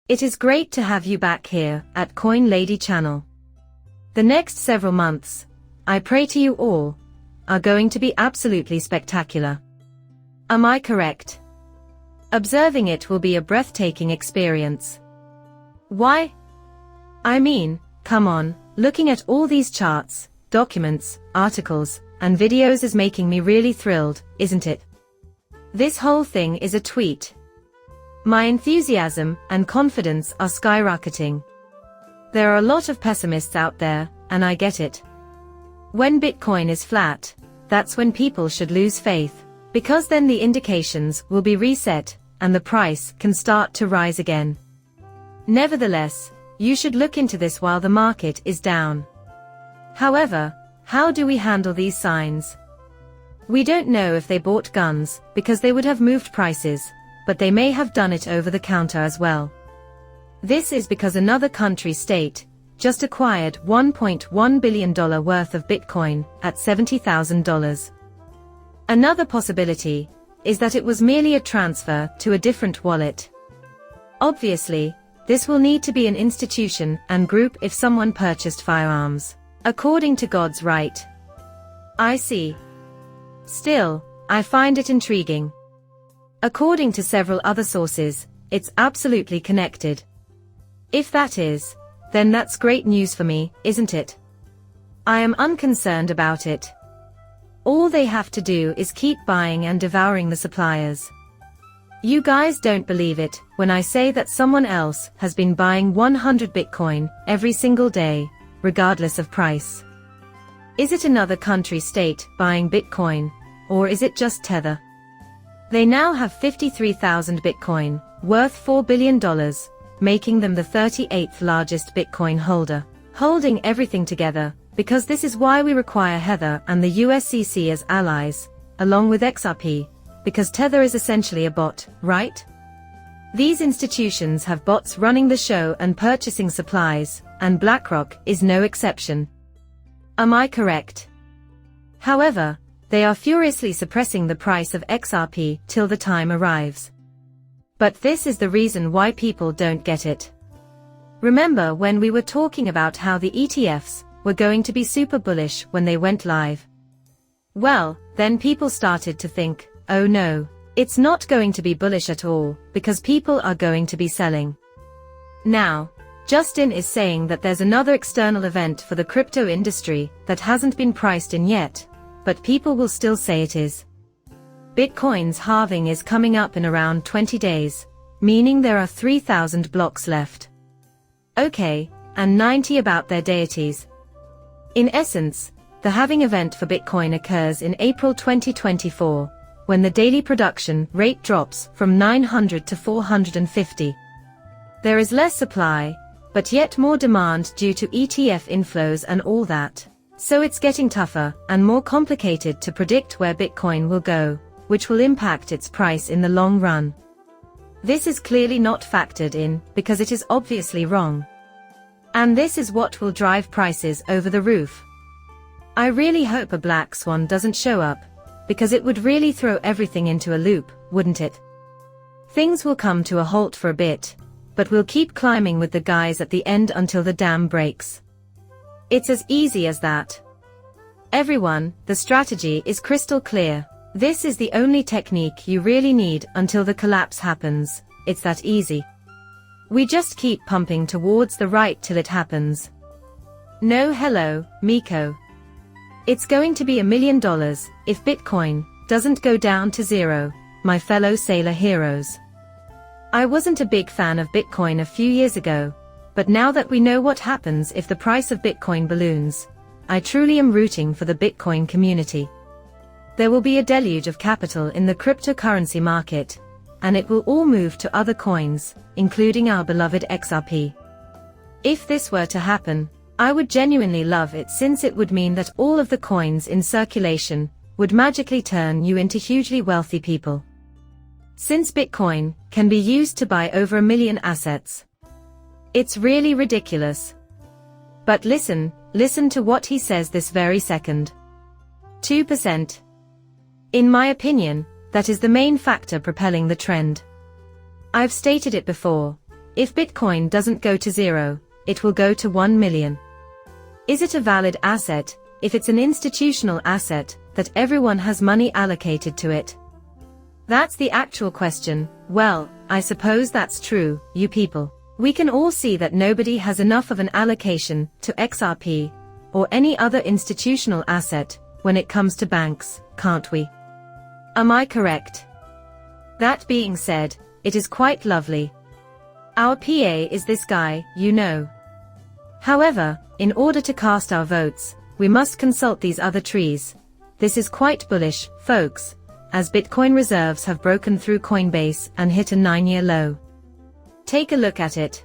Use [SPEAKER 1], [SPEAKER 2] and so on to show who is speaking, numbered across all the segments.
[SPEAKER 1] It is great to have you back here at Coin Lady channel. The next several months, I pray to you all, are going to be absolutely spectacular. Am I correct? Observing it will be a breathtaking experience. Why? I mean, come on, looking at all these charts, documents, articles, and videos is making me really thrilled, isn't it? This whole thing is a tweet. My enthusiasm and confidence are skyrocketing. There are a lot of pessimists out there, and I get it. When Bitcoin is flat, that's when people should lose faith, because then the indications will be reset, and the price can start to rise again. Nevertheless, you should look into this while the market is down. However, how do we handle these signs? We don't know if they bought guns, because they would have moved prices, but they may have done it over the counter as well. This is because another country state just acquired $1.1 billion worth of Bitcoin at $70,000. Another possibility is that it was merely a transfer to a different wallet. Obviously, this will need to be an institution and group if someone purchased firearms, according to God's right. I see. Still, I find it intriguing. According to several other sources, it's absolutely connected. If that is, then that's great news for me, isn't it? I am unconcerned about it. All they have to do is keep buying and devouring the suppliers. You guys don't believe it when I say that someone else has been buying 100 Bitcoin every single day, regardless of price. Is it another country state buying Bitcoin, or is it just Tether? They now have 53,000 Bitcoin, worth $4 billion, making them the 38th largest Bitcoin holder. Holding everything together, because this is why we require Tether and the USCC as allies, along with XRP, because Tether is essentially a bot, right? These institutions have bots running the show and purchasing supplies, and BlackRock is no exception. Am I correct? However, they are furiously suppressing the price of XRP till the time arrives. But this is the reason why people don't get it. Remember when we were talking about how the ETFs were going to be super bullish when they went live? Well, then people started to think, oh no, it's not going to be bullish at all, because people are going to be selling. Now, Justin is saying that there's another external event for the crypto industry that hasn't been priced in yet, but people will still say it is. Bitcoin's halving is coming up in around 20 days, meaning there are 3,000 blocks left. Okay, and 90 about their deities. In essence, the halving event for Bitcoin occurs in April 2024, when the daily production rate drops from 900 to 450. There is less supply, but yet more demand due to ETF inflows and all that. So it's getting tougher and more complicated to predict where Bitcoin will go, which will impact its price in the long run. This is clearly not factored in, because it is obviously wrong. And this is what will drive prices over the roof. I really hope a black swan doesn't show up, because it would really throw everything into a loop, wouldn't it? Things will come to a halt for a bit, but we'll keep climbing with the guys at the end until the dam breaks. It's as easy as that. Everyone, the strategy is crystal clear. This is the only technique you really need until the collapse happens. It's that easy. We just keep pumping towards the right till it happens. No hello, Miko. It's going to be $1 million if Bitcoin doesn't go down to zero, my fellow sailor heroes. I wasn't a big fan of Bitcoin a few years ago, but now that we know what happens if the price of Bitcoin balloons, I truly am rooting for the Bitcoin community. There will be a deluge of capital in the cryptocurrency market, and it will all move to other coins, including our beloved XRP. If this were to happen, I would genuinely love it, since it would mean that all of the coins in circulation would magically turn you into hugely wealthy people. Since Bitcoin can be used to buy over 1 million assets. It's really ridiculous. But listen to what he says this very second. 2%. In my opinion, that is the main factor propelling the trend. I've stated it before, If Bitcoin doesn't go to zero, it will go to 1 million. Is it a valid asset, if it's an institutional asset, that everyone has money allocated to it? That's the actual question. Well, I suppose that's true, you people. We can all see that nobody has enough of an allocation to XRP, or any other institutional asset, when it comes to banks, can't we? Am I correct? That being said, it is quite lovely. Our PA is this guy, you know. However, in order to cast our votes, we must consult these other trees. This is quite bullish, folks, as Bitcoin reserves have broken through Coinbase and hit a 9-year low. Take a look at it.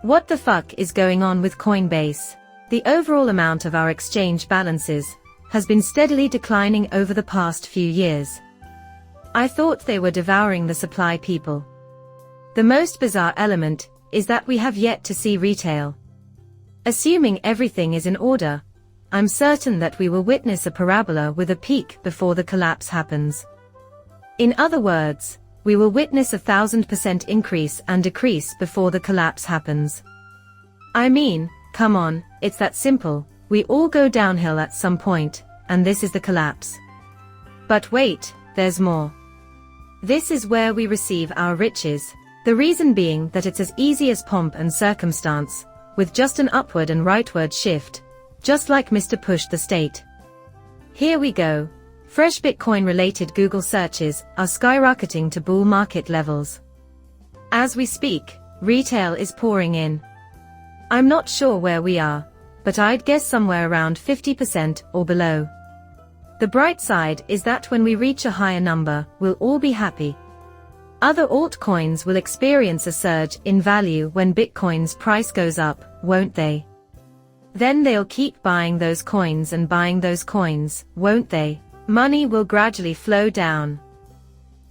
[SPEAKER 1] What the fuck is going on with Coinbase? The overall amount of our exchange balances has been steadily declining over the past few years. I thought they were devouring the supply, people. The most bizarre element is that we have yet to see retail. Assuming everything is in order, I'm certain that we will witness a parabola with a peak before the collapse happens. In other words, we will witness 1,000% increase and decrease before the collapse happens. I mean, come on, it's that simple. We all go downhill at some point, and this is the collapse. But wait, there's more. This is where we receive our riches. The reason being that it's as easy as pomp and circumstance, with just an upward and rightward shift, just like Mr. Push the State. Here we go. Fresh Bitcoin-related Google searches are skyrocketing to bull market levels. As we speak, retail is pouring in. I'm not sure where we are, but I'd guess somewhere around 50% or below. The bright side is that when we reach a higher number, we'll all be happy. Other altcoins will experience a surge in value when Bitcoin's price goes up, won't they? Then they'll keep buying those coins and buying those coins, won't they? Money will gradually flow down.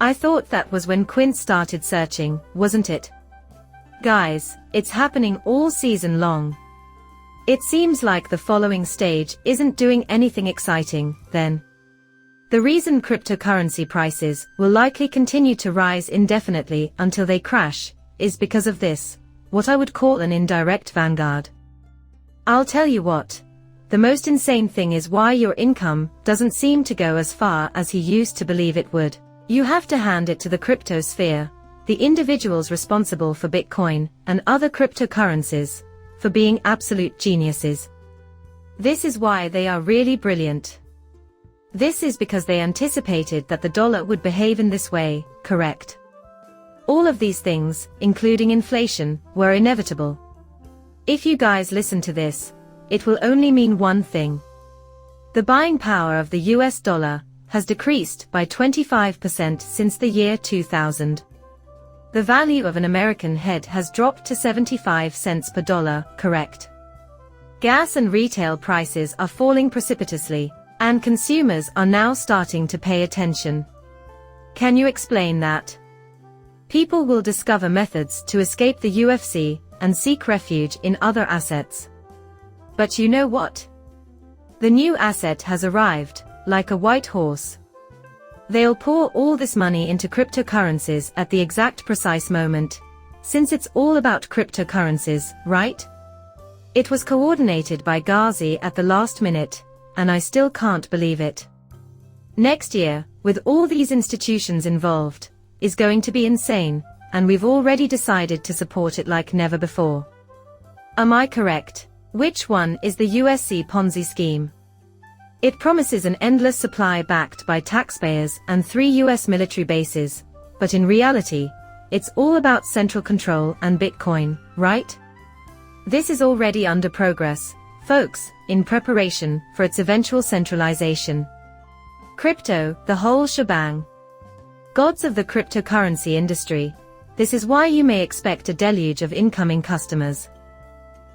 [SPEAKER 1] I thought that was when Quint started searching, wasn't it? Guys, it's happening all season long. It seems like the following stage isn't doing anything exciting, then. The reason cryptocurrency prices will likely continue to rise indefinitely until they crash is because of this, what I would call an indirect vanguard. I'll tell you what. The most insane thing is why your income doesn't seem to go as far as he used to believe it would. You have to hand it to the crypto sphere, the individuals responsible for Bitcoin and other cryptocurrencies, for being absolute geniuses. This is why they are really brilliant. This is because they anticipated that the dollar would behave in this way, correct? All of these things, including inflation, were inevitable. If you guys listen to this, it will only mean one thing. The buying power of the US dollar has decreased by 25% since the year 2000. The value of an American head has dropped to 75 cents per dollar, correct? Gas and retail prices are falling precipitously, and consumers are now starting to pay attention. Can you explain that? People will discover methods to escape the UFC and seek refuge in other assets. But you know what? The new asset has arrived, like a white horse. They'll pour all this money into cryptocurrencies at the exact precise moment, since it's all about cryptocurrencies, right? It was coordinated by Ghazi at the last minute, and I still can't believe it. Next year, with all these institutions involved, is going to be insane, and we've already decided to support it like never before. Am I correct? Which one is the USC Ponzi scheme? It promises an endless supply backed by taxpayers and 3 US military bases, but in reality, it's all about central control and Bitcoin, right? This is already under progress, folks, in preparation for its eventual centralization. Crypto, the whole shebang. Gods of the cryptocurrency industry, this is why you may expect a deluge of incoming customers.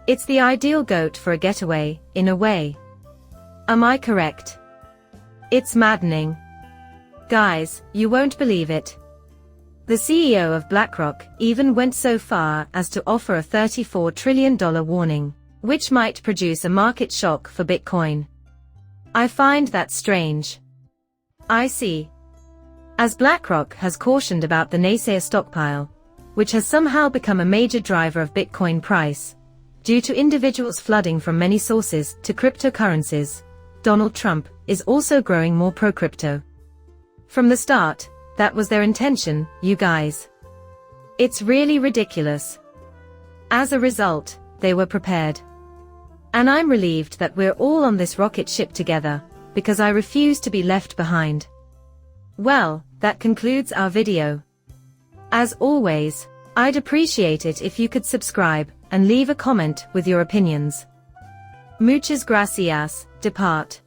[SPEAKER 1] It's the ideal goat for a getaway, in a way. Am I correct? It's maddening. Guys, you won't believe it. The CEO of BlackRock even went so far as to offer a $34 trillion warning, which might produce a market shock for Bitcoin. I find that strange. I see. As BlackRock has cautioned about the naysayer stockpile, which has somehow become a major driver of Bitcoin price. Due to individuals flooding from many sources to cryptocurrencies, Donald Trump is also growing more pro-crypto. From the start, that was their intention, you guys. It's really ridiculous. As a result, they were prepared. And I'm relieved that we're all on this rocket ship together, because I refuse to be left behind. Well, that concludes our video. As always, I'd appreciate it if you could subscribe and leave a comment with your opinions. Muchas gracias, depart.